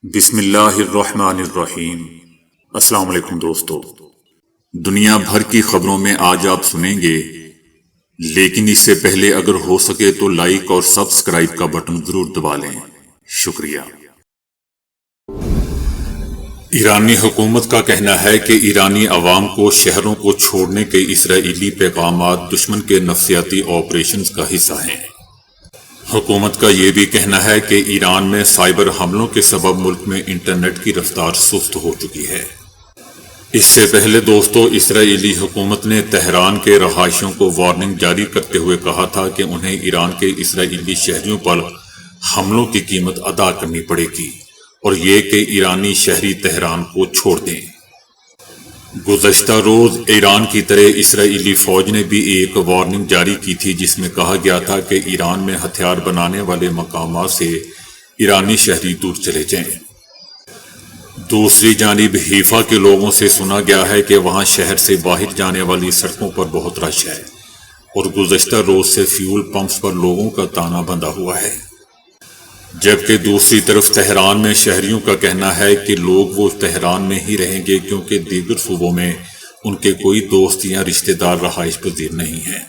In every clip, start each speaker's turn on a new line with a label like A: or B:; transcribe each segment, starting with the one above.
A: بسم اللہ الرحمن الرحیم۔ السلام علیکم دوستو، دنیا بھر کی خبروں میں آج آپ سنیں گے، لیکن اس سے پہلے اگر ہو سکے تو لائک اور سبسکرائب کا بٹن ضرور دبا لیں۔ شکریہ۔ ایرانی حکومت کا کہنا ہے کہ ایرانی عوام کو شہروں کو چھوڑنے کے اسرائیلی پیغامات دشمن کے نفسیاتی آپریشنز کا حصہ ہیں۔ حکومت کا یہ بھی کہنا ہے کہ ایران میں سائبر حملوں کے سبب ملک میں انٹرنیٹ کی رفتار سست ہو چکی ہے۔ اس سے پہلے دوستو، اسرائیلی حکومت نے تہران کے رہائشیوں کو وارننگ جاری کرتے ہوئے کہا تھا کہ انہیں ایران کے اسرائیلی شہریوں پر حملوں کی قیمت ادا کرنی پڑے گی، اور یہ کہ ایرانی شہری تہران کو چھوڑ دیں۔ گزشتہ روز ایران کی طرح اسرائیلی فوج نے بھی ایک وارننگ جاری کی تھی، جس میں کہا گیا تھا کہ ایران میں ہتھیار بنانے والے مقامات سے ایرانی شہری دور چلے جائیں۔ دوسری جانب حیفا کے لوگوں سے سنا گیا ہے کہ وہاں شہر سے باہر جانے والی سڑکوں پر بہت رش ہے، اور گزشتہ روز سے فیول پمپس پر لوگوں کا تانا بندھا ہوا ہے، جبکہ دوسری طرف تہران میں شہریوں کا کہنا ہے کہ لوگ وہ تہران میں ہی رہیں گے کیونکہ دیگر صوبوں میں ان کے کوئی دوست یا رشتہ دار رہائش پذیر نہیں ہیں۔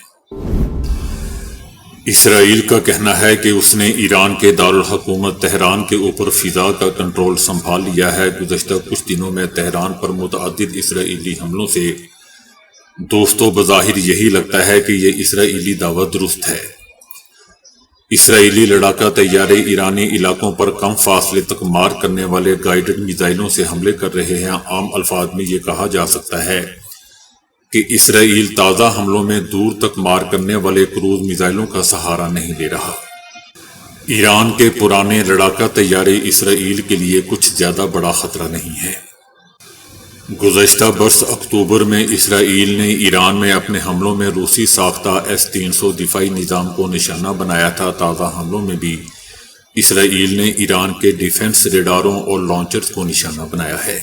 A: اسرائیل کا کہنا ہے کہ اس نے ایران کے دارالحکومت تہران کے اوپر فضا کا کنٹرول سنبھال لیا ہے۔ گزشتہ کچھ دنوں میں تہران پر متعدد اسرائیلی حملوں سے دوستوں بظاہر یہی لگتا ہے کہ یہ اسرائیلی دعویٰ درست ہے۔ اسرائیلی لڑاکا طیارے ایرانی علاقوں پر کم فاصلے تک مار کرنے والے گائیڈڈ میزائلوں سے حملے کر رہے ہیں۔ عام الفاظ میں یہ کہا جا سکتا ہے کہ اسرائیل تازہ حملوں میں دور تک مار کرنے والے کروز میزائلوں کا سہارا نہیں لے رہا۔ ایران کے پرانے لڑاکا طیارے اسرائیل کے لیے کچھ زیادہ بڑا خطرہ نہیں ہے۔ گزشتہ برس اکتوبر میں اسرائیل نے ایران میں اپنے حملوں میں روسی ساختہ S-300 دفاعی نظام کو نشانہ بنایا تھا۔ تازہ حملوں میں بھی اسرائیل نے ایران کے ڈیفنس ریڈاروں اور لانچرز کو نشانہ بنایا ہے۔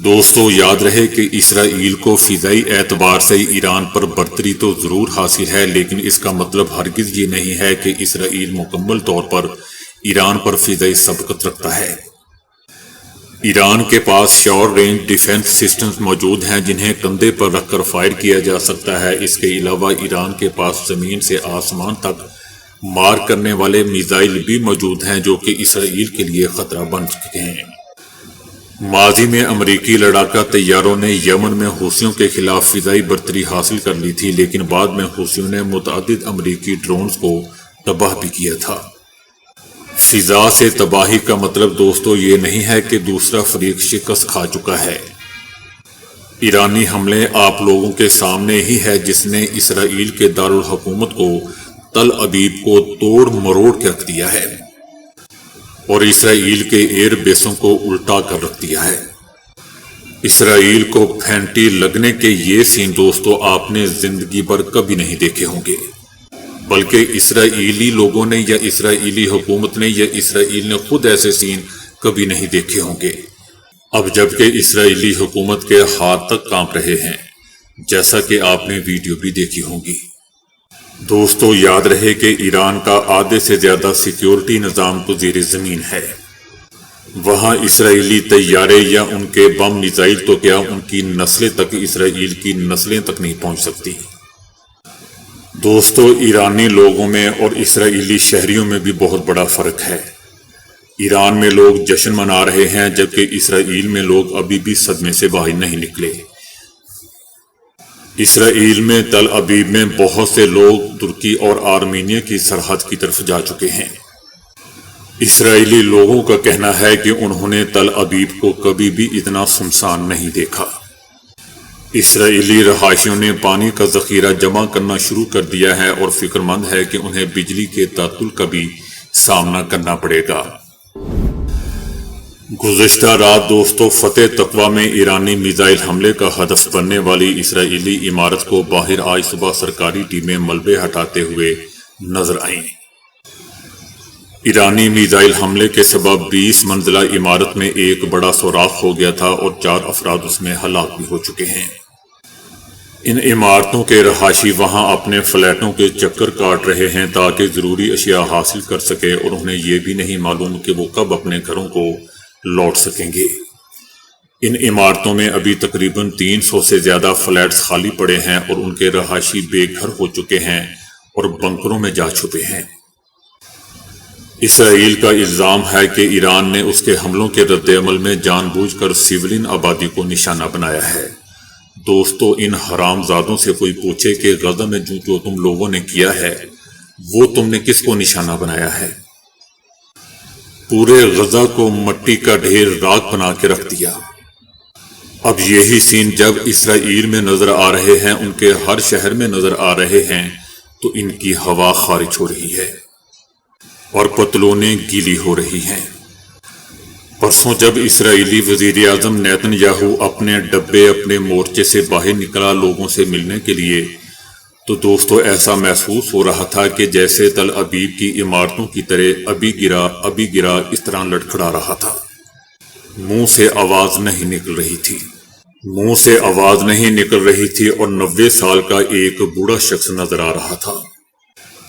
A: دوستو، یاد رہے کہ اسرائیل کو فضائی اعتبار سے ایران پر برتری تو ضرور حاصل ہے، لیکن اس کا مطلب ہرگز یہ نہیں ہے کہ اسرائیل مکمل طور پر ایران پر فضائی سبقت رکھتا ہے۔ ایران کے پاس شارٹ رینج ڈیفنس سسٹمز موجود ہیں جنہیں کندھے پر رکھ کر فائر کیا جا سکتا ہے۔ اس کے علاوہ ایران کے پاس زمین سے آسمان تک مار کرنے والے میزائل بھی موجود ہیں جو کہ اسرائیل کے لیے خطرہ بن چکے ہیں۔ ماضی میں امریکی لڑاکا طیاروں نے یمن میں حوثیوں کے خلاف فضائی برتری حاصل کر لی تھی، لیکن بعد میں حوثیوں نے متعدد امریکی ڈرونز کو تباہ بھی کیا تھا۔ فضا سے تباہی کا مطلب دوستو یہ نہیں ہے کہ دوسرا فریق شکست کھا چکا ہے۔ ایرانی حملے آپ لوگوں کے سامنے ہی ہے، جس نے اسرائیل کے دارالحکومت کو تل ابیب کو توڑ مروڑ کے رکھ دیا ہے، اور اسرائیل کے ایئر بیسوں کو الٹا کر رکھ دیا ہے۔ اسرائیل کو پھینٹی لگنے کے یہ سین دوستو آپ نے زندگی بھر کبھی نہیں دیکھے ہوں گے، بلکہ اسرائیلی لوگوں نے یا اسرائیلی حکومت نے یا اسرائیل نے خود ایسے سین کبھی نہیں دیکھے ہوں گے۔ اب جبکہ اسرائیلی حکومت کے ہاتھ تک کانپ رہے ہیں، جیسا کہ آپ نے ویڈیو بھی دیکھی ہوگی۔ دوستو، یاد رہے کہ ایران کا آدھے سے زیادہ سیکیورٹی نظام تو زیر زمین ہے۔ وہاں اسرائیلی طیارے یا ان کے بم میزائل تو کیا، ان کی نسلیں تک، اسرائیل کی نسلیں تک نہیں پہنچ سکتی۔ دوستو، ایرانی لوگوں میں اور اسرائیلی شہریوں میں بھی بہت بڑا فرق ہے۔ ایران میں لوگ جشن منا رہے ہیں، جبکہ اسرائیل میں لوگ ابھی بھی صدمے سے باہر نہیں نکلے۔ اسرائیل میں تل ابیب میں بہت سے لوگ ترکی اور آرمینیا کی سرحد کی طرف جا چکے ہیں۔ اسرائیلی لوگوں کا کہنا ہے کہ انہوں نے تل ابیب کو کبھی بھی اتنا سنسان نہیں دیکھا۔ اسرائیلی رہائشیوں نے پانی کا ذخیرہ جمع کرنا شروع کر دیا ہے اور فکر مند ہے کہ انہیں بجلی کے تعطل کا بھی سامنا کرنا پڑے گا۔ گزشتہ رات دوستو، فتح تقویٰ میں ایرانی میزائل حملے کا ہدف بننے والی اسرائیلی عمارت کو باہر آج صبح سرکاری ٹیمیں ملبے ہٹاتے ہوئے نظر آئیں۔ ایرانی میزائل حملے کے سبب 20 منزلہ عمارت میں ایک بڑا سوراخ ہو گیا تھا اور 4 افراد اس میں ہلاک بھی ہو چکے ہیں۔ ان عمارتوں کے رہائشی وہاں اپنے فلیٹوں کے چکر کاٹ رہے ہیں تاکہ ضروری اشیاء حاصل کر سکے، اور انہیں یہ بھی نہیں معلوم کہ وہ کب اپنے گھروں کو لوٹ سکیں گے۔ ان عمارتوں میں ابھی تقریباً 300 سے زیادہ فلیٹس خالی پڑے ہیں اور ان کے رہائشی بے گھر ہو چکے ہیں اور بنکروں میں جا چھپے ہیں۔ اسرائیل کا الزام ہے کہ ایران نے اس کے حملوں کے رد عمل میں جان بوجھ کر سیولین آبادی کو نشانہ بنایا ہے۔ دوستو، ان حرام زادوں سے کوئی پوچھے کہ غزہ میں جو تم لوگوں نے کیا ہے وہ تم نے کس کو نشانہ بنایا ہے؟ پورے غزہ کو مٹی کا ڈھیر راکھ بنا کے رکھ دیا۔ اب یہی سین جب اسرائیل میں نظر آ رہے ہیں، ان کے ہر شہر میں نظر آ رہے ہیں، تو ان کی ہوا خارج ہو رہی ہے اور پتلونیں گیلی ہو رہی ہیں۔ پرسوں جب اسرائیلی وزیر اعظم نیتن یاہو اپنے ڈبے اپنے مورچے سے باہر نکلا لوگوں سے ملنے کے لیے، تو دوستو ایسا محسوس ہو رہا تھا کہ جیسے تل ابیب کی عمارتوں کی طرح ابھی گرا اس طرح لڑکھڑا رہا تھا۔ منہ سے آواز نہیں نکل رہی تھی اور 90 سال کا ایک بوڑھا شخص نظر آ رہا تھا۔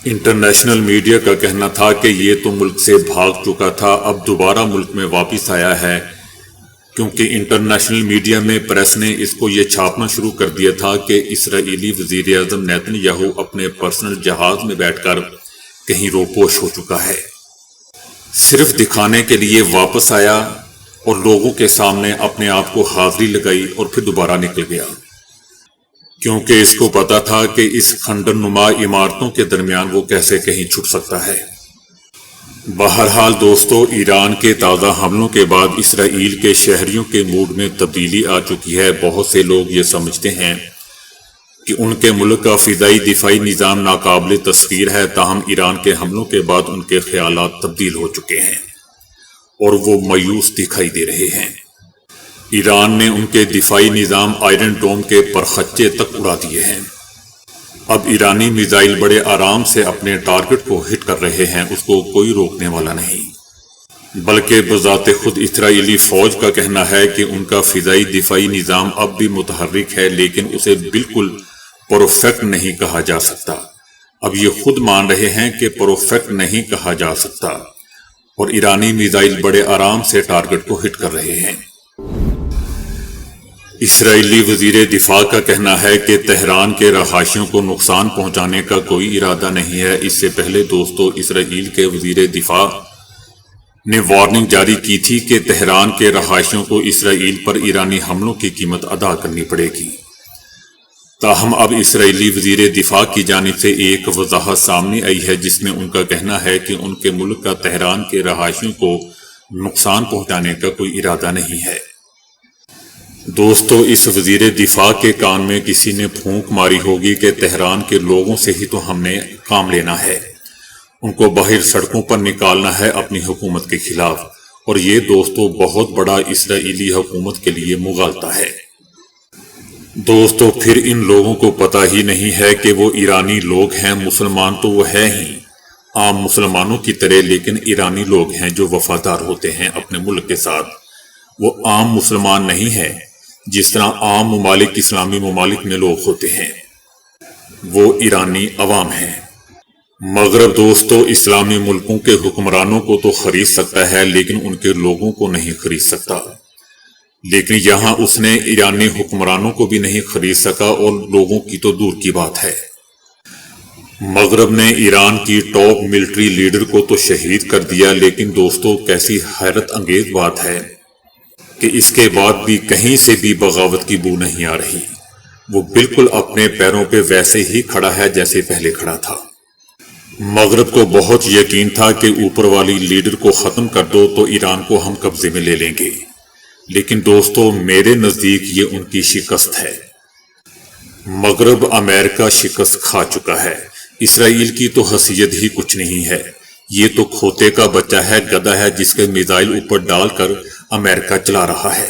A: انٹرنیشنل میڈیا کا کہنا تھا کہ یہ تو ملک سے بھاگ چکا تھا، اب دوبارہ ملک میں واپس آیا ہے، کیونکہ انٹرنیشنل میڈیا میں پریس نے اس کو یہ چھاپنا شروع کر دیا تھا کہ اسرائیلی وزیر اعظم نیتن یاہو اپنے پرسنل جہاز میں بیٹھ کر کہیں روپوش ہو چکا ہے۔ صرف دکھانے کے لیے واپس آیا اور لوگوں کے سامنے اپنے آپ کو حاضری لگائی اور پھر دوبارہ نکل گیا، کیونکہ اس کو پتا تھا کہ اس کھنڈر نما عمارتوں کے درمیان وہ کیسے کہیں چھپ سکتا ہے۔ بہرحال دوستو، ایران کے تازہ حملوں کے بعد اسرائیل کے شہریوں کے موڈ میں تبدیلی آ چکی ہے۔ بہت سے لوگ یہ سمجھتے ہیں کہ ان کے ملک کا فضائی دفاعی نظام ناقابل تسخیر ہے، تاہم ایران کے حملوں کے بعد ان کے خیالات تبدیل ہو چکے ہیں اور وہ مایوس دکھائی دے رہے ہیں۔ ایران نے ان کے دفاعی نظام آئرن ڈوم کے پرخچے تک اڑا دیے ہیں۔ اب ایرانی میزائل بڑے آرام سے اپنے ٹارگٹ کو ہٹ کر رہے ہیں، اس کو کوئی روکنے والا نہیں۔ بلکہ بذات خود اسرائیلی فوج کا کہنا ہے کہ ان کا فضائی دفاعی نظام اب بھی متحرک ہے، لیکن اسے بالکل پرفیکٹ نہیں کہا جا سکتا۔ اب یہ خود مان رہے ہیں کہ پرفیکٹ نہیں کہا جا سکتا، اور ایرانی میزائل بڑے آرام سے ٹارگٹ کو ہٹ کر رہے ہیں۔ اسرائیلی وزیر دفاع کا کہنا ہے کہ تہران کے رہائشیوں کو نقصان پہنچانے کا کوئی ارادہ نہیں ہے۔ اس سے پہلے دوستو، اسرائیل کے وزیر دفاع نے وارننگ جاری کی تھی کہ تہران کے رہائشیوں کو اسرائیل پر ایرانی حملوں کی قیمت ادا کرنی پڑے گی۔ تاہم اب اسرائیلی وزیر دفاع کی جانب سے ایک وضاحت سامنے آئی ہے، جس میں ان کا کہنا ہے کہ ان کے ملک کا تہران کے رہائشیوں کو نقصان پہنچانے کا کوئی ارادہ نہیں ہے۔ دوستو، اس وزیر دفاع کے کان میں کسی نے پھونک ماری ہوگی کہ تہران کے لوگوں سے ہی تو ہم نے کام لینا ہے، ان کو باہر سڑکوں پر نکالنا ہے اپنی حکومت کے خلاف، اور یہ دوستو بہت بڑا اسرائیلی حکومت کے لیے مغالطہ ہے۔ دوستو، پھر ان لوگوں کو پتہ ہی نہیں ہے کہ وہ ایرانی لوگ ہیں۔ مسلمان تو وہ ہے ہی عام مسلمانوں کی طرح، لیکن ایرانی لوگ ہیں جو وفادار ہوتے ہیں اپنے ملک کے ساتھ۔ وہ عام مسلمان نہیں ہے جس طرح عام ممالک اسلامی ممالک میں لوگ ہوتے ہیں، وہ ایرانی عوام ہیں۔ مغرب دوستو اسلامی ملکوں کے حکمرانوں کو تو خرید سکتا ہے، لیکن ان کے لوگوں کو نہیں خرید سکتا۔ لیکن یہاں اس نے ایرانی حکمرانوں کو بھی نہیں خرید سکا، اور لوگوں کی تو دور کی بات ہے۔ مغرب نے ایران کی ٹاپ ملٹری لیڈر کو تو شہید کر دیا، لیکن دوستو کیسی حیرت انگیز بات ہے کہ اس کے بعد بھی کہیں سے بھی بغاوت کی بو نہیں آ رہی۔ وہ بالکل اپنے پیروں پہ ویسے ہی کھڑا ہے جیسے پہلے کھڑا تھا۔ مغرب کو بہت یقین تھا کہ اوپر والی لیڈر کو ختم کر دو تو ایران کو ہم قبضے میں لے لیں گے، لیکن دوستو میرے نزدیک یہ ان کی شکست ہے۔ مغرب امریکہ شکست کھا چکا ہے۔ اسرائیل کی تو حیثیت ہی کچھ نہیں ہے، یہ تو کھوتے کا بچہ ہے، گدھا ہے جس کے میزائل اوپر ڈال کر امریکہ چلا رہا ہے۔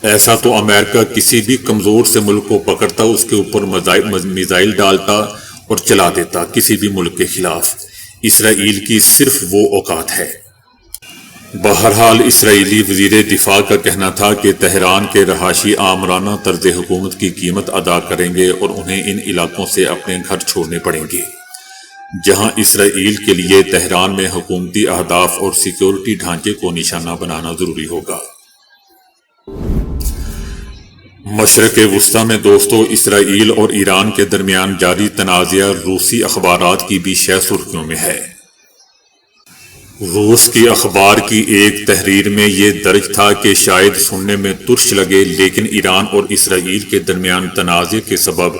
A: ایسا تو امریکہ کسی بھی کمزور سے ملک کو پکڑتا، اس کے اوپر میزائل ڈالتا اور چلا دیتا کسی بھی ملک کے خلاف۔ اسرائیل کی صرف وہ اوقات ہے۔ بہرحال اسرائیلی وزیر دفاع کا کہنا تھا کہ تہران کے رہائشی آمرانہ طرز حکومت کی قیمت ادا کریں گے اور انہیں ان علاقوں سے اپنے گھر چھوڑنے پڑیں گے جہاں اسرائیل کے لیے تہران میں حکومتی اہداف اور سیکیورٹی ڈھانچے کو نشانہ بنانا ضروری ہوگا۔ مشرق وسطی میں دوستو، اسرائیل اور ایران کے درمیان جاری تنازعہ روسی اخبارات کی بھی شہ سرخیوں میں ہے۔ روس کی اخبار کی ایک تحریر میں یہ درج تھا کہ شاید سننے میں ترش لگے لیکن ایران اور اسرائیل کے درمیان تنازع کے سبب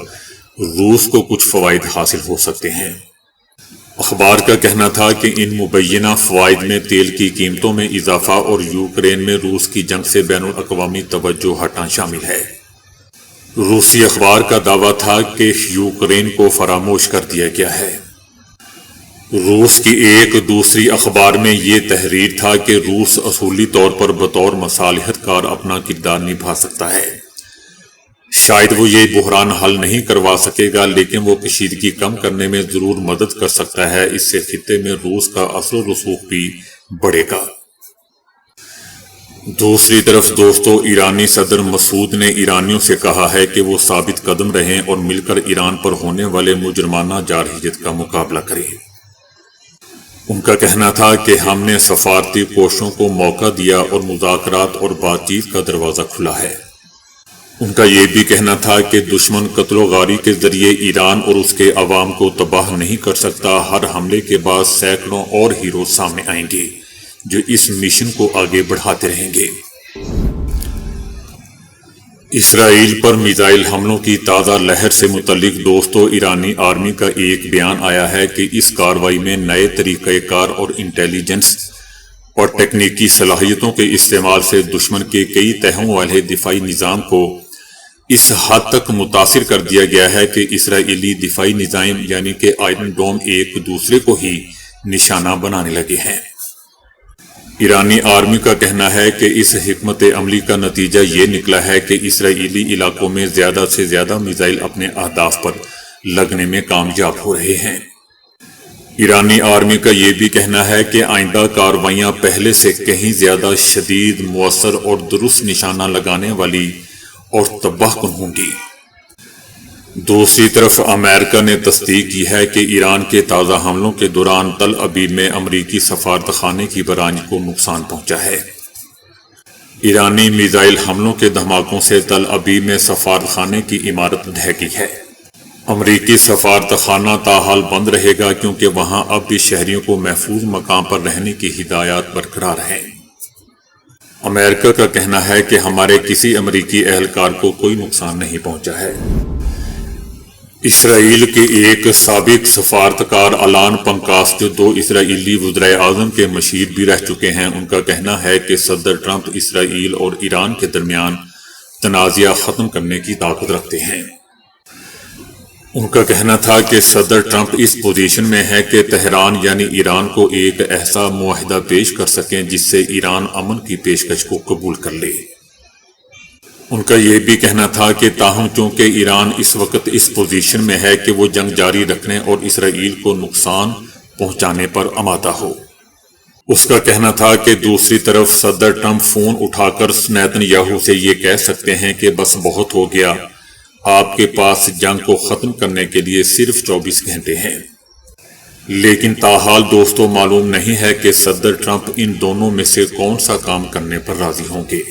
A: روس کو کچھ فوائد حاصل ہو سکتے ہیں۔ اخبار کا کہنا تھا کہ ان مبینہ فوائد میں تیل کی قیمتوں میں اضافہ اور یوکرین میں روس کی جنگ سے بین الاقوامی توجہ ہٹنا شامل ہے۔ روسی اخبار کا دعویٰ تھا کہ یوکرین کو فراموش کر دیا گیا ہے۔ روس کی ایک دوسری اخبار میں یہ تحریر تھا کہ روس اصولی طور پر بطور مصالحت کار اپنا کردار نبھا سکتا ہے۔ شاید وہ یہ بحران حل نہیں کروا سکے گا لیکن وہ کشیدگی کم کرنے میں ضرور مدد کر سکتا ہے۔ اس سے خطے میں روس کا اثر و رسوخ بھی بڑھے گا۔ دوسری طرف دوستو، ایرانی صدر مسعود نے ایرانیوں سے کہا ہے کہ وہ ثابت قدم رہیں اور مل کر ایران پر ہونے والے مجرمانہ جارحیت کا مقابلہ کریں۔ ان کا کہنا تھا کہ ہم نے سفارتی کوششوں کو موقع دیا اور مذاکرات اور بات چیت کا دروازہ کھلا ہے۔ ان کا یہ بھی کہنا تھا کہ دشمن قتل و غاری کے ذریعے ایران اور اس کے عوام کو تباہ نہیں کر سکتا۔ ہر حملے کے بعد سینکڑوں اور ہیرو سامنے آئیں گے جو اس مشن کو آگے بڑھاتے رہیں گے۔ اسرائیل پر میزائل حملوں کی تازہ لہر سے متعلق دوستو، ایرانی آرمی کا ایک بیان آیا ہے کہ اس کارروائی میں نئے طریقہ کار اور انٹیلیجنس اور تکنیکی صلاحیتوں کے استعمال سے دشمن کے کئی تہوں والے دفاعی نظام کو اس حد تک متاثر کر دیا گیا ہے کہ اسرائیلی دفاعی نظام یعنی کہ آئرن ڈوم ایک دوسرے کو ہی نشانہ بنانے لگے ہیں۔ ایرانی آرمی کا کہنا ہے کہ اس حکمت عملی کا نتیجہ یہ نکلا ہے کہ اسرائیلی علاقوں میں زیادہ سے زیادہ میزائل اپنے اہداف پر لگنے میں کامیاب ہو رہے ہیں۔ ایرانی آرمی کا یہ بھی کہنا ہے کہ آئندہ کارروائیاں پہلے سے کہیں زیادہ شدید، مؤثر اور درست نشانہ لگانے والی اور تباہ کن ہوں گی۔ دوسری طرف امریکہ نے تصدیق کی ہے کہ ایران کے تازہ حملوں کے دوران تل ابیب میں امریکی سفارتخانے کی برانچ کو نقصان پہنچا ہے۔ ایرانی میزائل حملوں کے دھماکوں سے تل ابیب میں سفارتخانے کی عمارت ڈھہ گئی ہے۔ امریکی سفارتخانہ تاحال بند رہے گا کیونکہ وہاں اب بھی شہریوں کو محفوظ مقام پر رہنے کی ہدایات برقرار ہیں۔ امریکہ کا کہنا ہے کہ ہمارے کسی امریکی اہلکار کو کوئی نقصان نہیں پہنچا ہے۔ اسرائیل کے ایک سابق سفارتکار الان پنکاس جو 2 اسرائیلی وزرائے اعظم کے مشیر بھی رہ چکے ہیں، ان کا کہنا ہے کہ صدر ٹرمپ اسرائیل اور ایران کے درمیان تنازعہ ختم کرنے کی طاقت رکھتے ہیں۔ ان کا کہنا تھا کہ صدر ٹرمپ اس پوزیشن میں ہے کہ تہران یعنی ایران کو ایک ایسا معاہدہ پیش کر سکیں جس سے ایران امن کی پیشکش کو قبول کر لے۔ ان کا یہ بھی کہنا تھا کہ تاہم چونکہ ایران اس وقت اس پوزیشن میں ہے کہ وہ جنگ جاری رکھنے اور اسرائیل کو نقصان پہنچانے پر آمادہ ہو۔ اس کا کہنا تھا کہ دوسری طرف صدر ٹرمپ فون اٹھا کر نیتن یاہو سے یہ کہہ سکتے ہیں کہ بس بہت ہو گیا، آپ کے پاس جنگ کو ختم کرنے کے لیے صرف 24 گھنٹے ہیں۔ لیکن تاحال دوستوں معلوم نہیں ہے کہ صدر ٹرمپ ان دونوں میں سے کون سا کام کرنے پر راضی ہوں گے،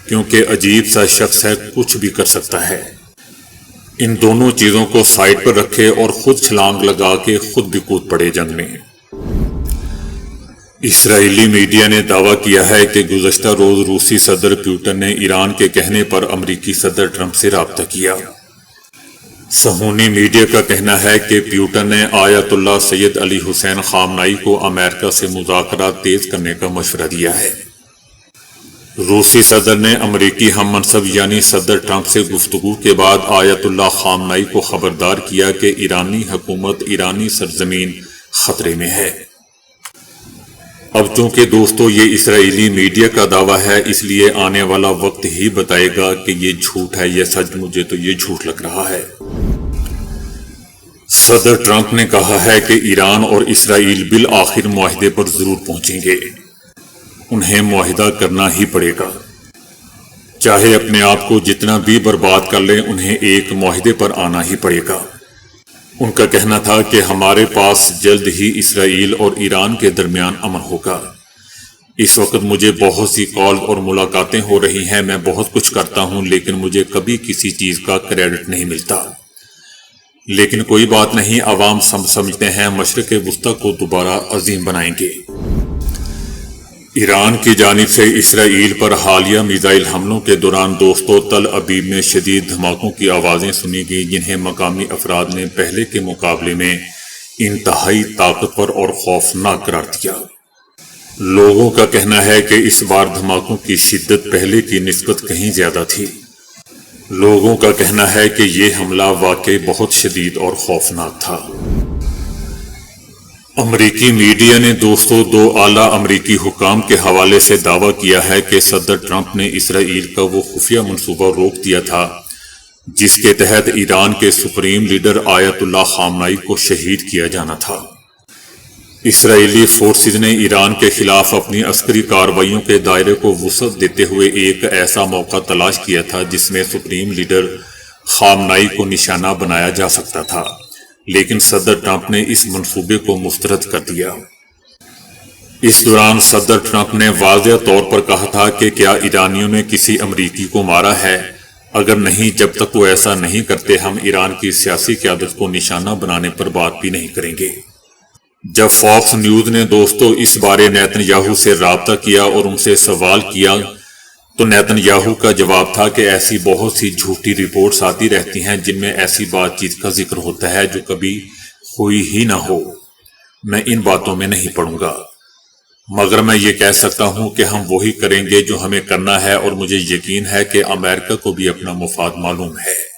A: کیونکہ عجیب سا شخص ہے، کچھ بھی کر سکتا ہے۔ ان دونوں چیزوں کو سائڈ پر رکھے اور خود چھلانگ لگا کے خود بھی کود پڑے جنگ میں۔ اسرائیلی میڈیا نے دعویٰ کیا ہے کہ گزشتہ روز روسی صدر پیوٹن نے ایران کے کہنے پر امریکی صدر ٹرمپ سے رابطہ کیا۔ صہیونی میڈیا کا کہنا ہے کہ پیوٹن نے آیت اللہ سید علی حسین خامنائی کو امریکہ سے مذاکرات تیز کرنے کا مشورہ دیا ہے۔ روسی صدر نے امریکی ہم منصب یعنی صدر ٹرمپ سے گفتگو کے بعد آیت اللہ خامنائی کو خبردار کیا کہ ایرانی حکومت، ایرانی سرزمین خطرے میں ہے۔ اب چونکہ دوستو یہ اسرائیلی میڈیا کا دعویٰ ہے، اس لیے آنے والا وقت ہی بتائے گا کہ یہ جھوٹ ہے یا سچ۔ مجھے تو یہ جھوٹ لگ رہا ہے۔ صدر ٹرمپ نے کہا ہے کہ ایران اور اسرائیل بالآخر معاہدے پر ضرور پہنچیں گے۔ انہیں معاہدہ کرنا ہی پڑے گا۔ چاہے اپنے آپ کو جتنا بھی برباد کر لیں، انہیں ایک معاہدے پر آنا ہی پڑے گا۔ ان کا کہنا تھا کہ ہمارے پاس جلد ہی اسرائیل اور ایران کے درمیان امن ہوگا۔ اس وقت مجھے بہت سی کال اور ملاقاتیں ہو رہی ہیں، میں بہت کچھ کرتا ہوں لیکن مجھے کبھی کسی چیز کا کریڈٹ نہیں ملتا۔ لیکن کوئی بات نہیں، عوام سمجھتے ہیں مشرق وسطی کو دوبارہ عظیم بنائیں گے۔ ایران کی جانب سے اسرائیل پر حالیہ میزائل حملوں کے دوران دوستو تل ابیب میں شدید دھماکوں کی آوازیں سنی گئیں، جنہیں مقامی افراد نے پہلے کے مقابلے میں انتہائی طاقتور اور خوفناک قرار دیا۔ لوگوں کا کہنا ہے کہ اس بار دھماکوں کی شدت پہلے کی نسبت کہیں زیادہ تھی۔ لوگوں کا کہنا ہے کہ یہ حملہ واقعی بہت شدید اور خوفناک تھا۔ امریکی میڈیا نے دوستو دو اعلیٰ امریکی حکام کے حوالے سے دعویٰ کیا ہے کہ صدر ٹرمپ نے اسرائیل کا وہ خفیہ منصوبہ روک دیا تھا جس کے تحت ایران کے سپریم لیڈر آیت اللہ خامنائی کو شہید کیا جانا تھا۔ اسرائیلی فورسز نے ایران کے خلاف اپنی عسکری کارروائیوں کے دائرے کو وسعت دیتے ہوئے ایک ایسا موقع تلاش کیا تھا جس میں سپریم لیڈر خامنائی کو نشانہ بنایا جا سکتا تھا، لیکن صدر ٹرمپ نے اس منصوبے کو مسترد کر دیا۔ اس دوران صدر ٹرمپ نے واضح طور پر کہا تھا کہ کیا ایرانیوں نے کسی امریکی کو مارا ہے؟ اگر نہیں، جب تک وہ ایسا نہیں کرتے ہم ایران کی سیاسی قیادت کو نشانہ بنانے پر بات بھی نہیں کریں گے۔ جب فاکس نیوز نے دوستو اس بارے نیتن یاہو سے رابطہ کیا اور ان سے سوال کیا تو نیتن یاہو کا جواب تھا کہ ایسی بہت سی جھوٹی رپورٹس آتی رہتی ہیں جن میں ایسی بات چیت کا ذکر ہوتا ہے جو کبھی ہوئی ہی نہ ہو۔ میں ان باتوں میں نہیں پڑوں گا، مگر میں یہ کہہ سکتا ہوں کہ ہم وہی کریں گے جو ہمیں کرنا ہے، اور مجھے یقین ہے کہ امریکہ کو بھی اپنا مفاد معلوم ہے۔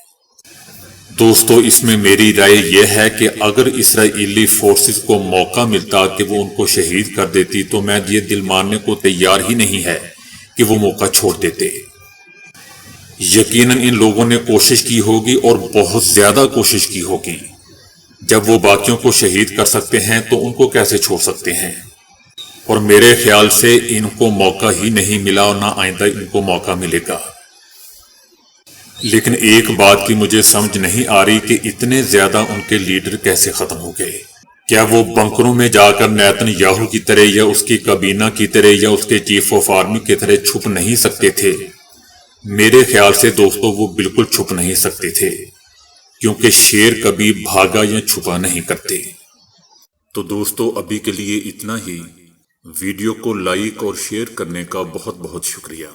A: دوستو اس میں میری رائے یہ ہے کہ اگر اسرائیلی فورسز کو موقع ملتا کہ وہ ان کو شہید کر دیتی تو میں یہ دل ماننے کو تیار ہی نہیں ہے کہ وہ موقع چھوڑ دیتے۔ یقیناً ان لوگوں نے کوشش کی ہوگی اور بہت زیادہ کوشش کی ہوگی۔ جب وہ باقیوں کو شہید کر سکتے ہیں تو ان کو کیسے چھوڑ سکتے ہیں؟ اور میرے خیال سے ان کو موقع ہی نہیں ملا اور نہ آئندہ ان کو موقع ملے گا۔ لیکن ایک بات کی مجھے سمجھ نہیں آ رہی کہ اتنے زیادہ ان کے لیڈر کیسے ختم ہو گئے؟ کیا وہ بنکروں میں جا کر نیتن یاہو کی طرح یا اس کی کابینہ کی طرح یا اس کے چیف آف آرمی کی طرح چھپ نہیں سکتے تھے؟ میرے خیال سے دوستو وہ بالکل چھپ نہیں سکتے تھے، کیونکہ شیر کبھی بھاگا یا چھپا نہیں کرتے۔ تو دوستو ابھی کے لیے اتنا ہی۔ ویڈیو کو لائک اور شیئر کرنے کا بہت بہت شکریہ۔